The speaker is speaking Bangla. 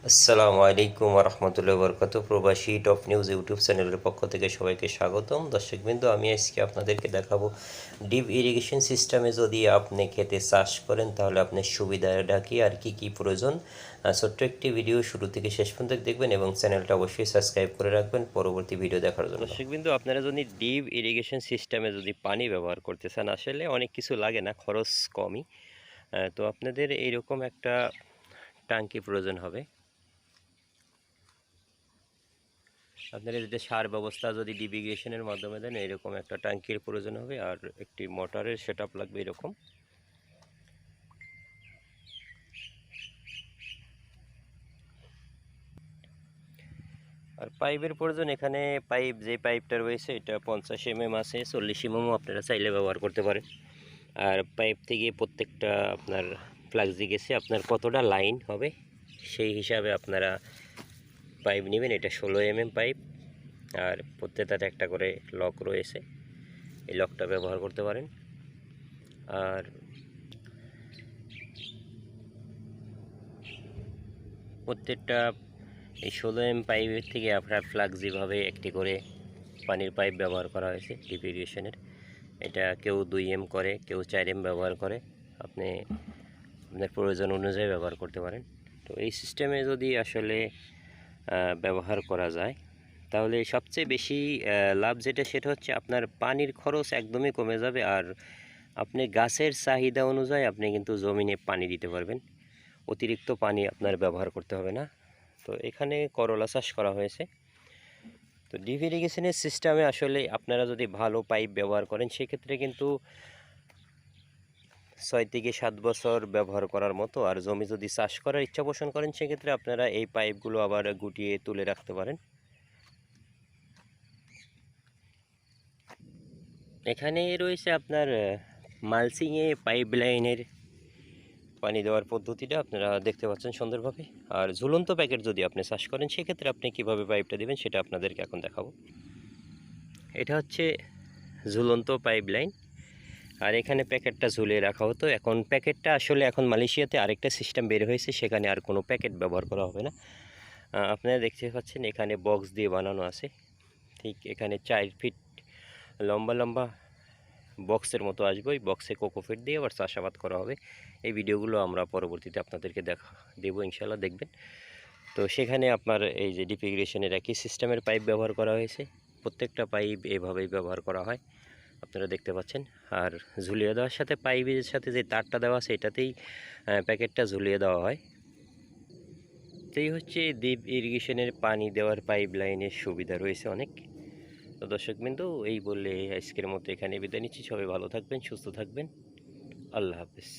আসসালামু আলাইকুম রহমতুল্লাহ বরকত। প্রবাসী টপ নিউজ ইউটিউব চ্যানেলের পক্ষ থেকে সবাইকে স্বাগতম। দর্শকবৃন্দ, আমি আজকে আপনাদেরকে দেখাবো ডিপ ইরিগেশন সিস্টেমে যদি আপনি খেতে চাষ করেন তাহলে আপনার সুবিধাটা কি আর কি কি প্রয়োজন। ছোট্ট একটি ভিডিও শুরু থেকে শেষ পর্যন্ত দেখবেন এবং চ্যানেলটা অবশ্যই সাবস্ক্রাইব করে রাখবেন পরবর্তী ভিডিও দেখার জন্য। দর্শকবৃন্দ, আপনারা যদি ডিপ ইরিগেশন সিস্টেমে যদি পানি ব্যবহার করতে চান, আসলে অনেক কিছু লাগে না, খরচ কমই। তো আপনাদের এইরকম একটা ট্যাঙ্কি প্রয়োজন হবে। আপনারা যদি সার ব্যবস্থা যদি ডিপ ইরিগেশনের মাধ্যমে দেন, এরকম একটা ট্যাঙ্কির প্রয়োজন হবে আর একটি মোটরের সেটআপ লাগবে এরকম। আর পাইপের প্রয়োজন, এখানে পাইপ যে পাইপটা রয়েছে এটা 50 mm আছে, 40 mm আপনারা চাইলে ব্যবহার করতে পারেন। আর পাইপ থেকে প্রত্যেকটা আপনার ফ্লাক্সি গেছে আপনার কতটা লাইন হবে সেই হিসাবে আপনারা পাইপ নেবেন। এটা 16 mm পাইপ আর প্রত্যেকটাতে একটা করে লক রয়েছে, এই লকটা ব্যবহার করতে পারেন। আর প্রত্যেকটা এই 16 mm পাইপের থেকে আপনার ফ্লাক্সিভাবে একটি করে পানির পাইপ ব্যবহার করা হয়েছে ডিপ ইরিগেশনের। এটা কেউ 2 mm করে, কেউ 4 mm ব্যবহার করে, আপনি আপনার প্রয়োজন অনুযায়ী ব্যবহার করতে পারেন। তো এই সিস্টেমে যদি আসলে ব্যবহার করা যায় তাহলে সবচেয়ে বেশি লাভ যেটা সেটা হচ্ছে আপনার পানির খরচ একদমই কমে যাবে। আর আপনি গাছের চাহিদা অনুযায়ী আপনি কিন্তু জমিনে পানি দিতে পারবেন, অতিরিক্ত পানি আপনার ব্যবহার করতে হবে না। তো এখানে করলা চাষ করা হয়েছে। তো ডিপ ইরিগেশনের সিস্টেমে আসলে আপনারা যদি ভালো পাইপ ব্যবহার করেন সেক্ষেত্রে কিন্তু 6 থেকে 7 বছর ব্যবহার করার মতো। আর জমি যদি চাষ করার ইচ্ছা পোষণ করেন সেক্ষেত্রে আপনারা এই পাইপগুলো আবার গুটিয়ে তুলে রাখতে পারেন। এখানে রয়েছে আপনার মালচিংয়ে পাইপ লাইনের পানি দেওয়ার পদ্ধতিটা আপনারা দেখতে পাচ্ছেন সুন্দরভাবে। আর ঝুলন্ত প্যাকেট যদি আপনি চাষ করেন সেক্ষেত্রে আপনি কিভাবে পাইপটা দেবেন সেটা আপনাদেরকে এখন দেখাবো। এটা হচ্ছে ঝুলন্ত পাইপ লাইন, আর এখানে প্যাকেটটা ঝুলিয়ে রাখা হতো। এখন প্যাকেটটা আসলে এখন মালয়েশিয়াতে আরেকটা সিস্টেম বের হয়েছে, সেখানে আর কোনো প্যাকেট ব্যবহার করা হবে না। আপনারা দেখতে পাচ্ছেন এখানে বক্স দিয়ে বানানো আছে, ঠিক এখানে 4 ফিট লম্বা লম্বা বক্সের মতো আসবে। ওই বক্সে কোকোফিট দিয়ে আবার চাষাবাদ করা হবে। এই ভিডিওগুলো আমরা পরবর্তীতে আপনাদেরকে দেবো, ইনশাল্লাহ দেখবেন। তো সেখানে আপনার এই যে ডিপ ইরিগেশনের একই সিস্টেমের পাইপ ব্যবহার করা হয়েছে, প্রত্যেকটা পাইপ এভাবেই ব্যবহার করা হয়, আপনারা দেখতে পাচ্ছেন। আর ঝুলিয়ে দেওয়ার সাথে পাইপের সাথে যে তারটা দেওয়া আছে এটাতেই প্যাকেটটা ঝুলিয়ে দেওয়া হয়। এই হচ্ছে ডিপ ইরিগেশনের পানি দেওয়ার পাইপ লাইনের সুবিধা রয়েছে অনেক। তো দর্শকবৃন্দু, এই বললে আজকের মতো এখানে বিদায় নিচ্ছি। সবাই ভালো থাকবেন, সুস্থ থাকবেন, আল্লাহ হাফেজ।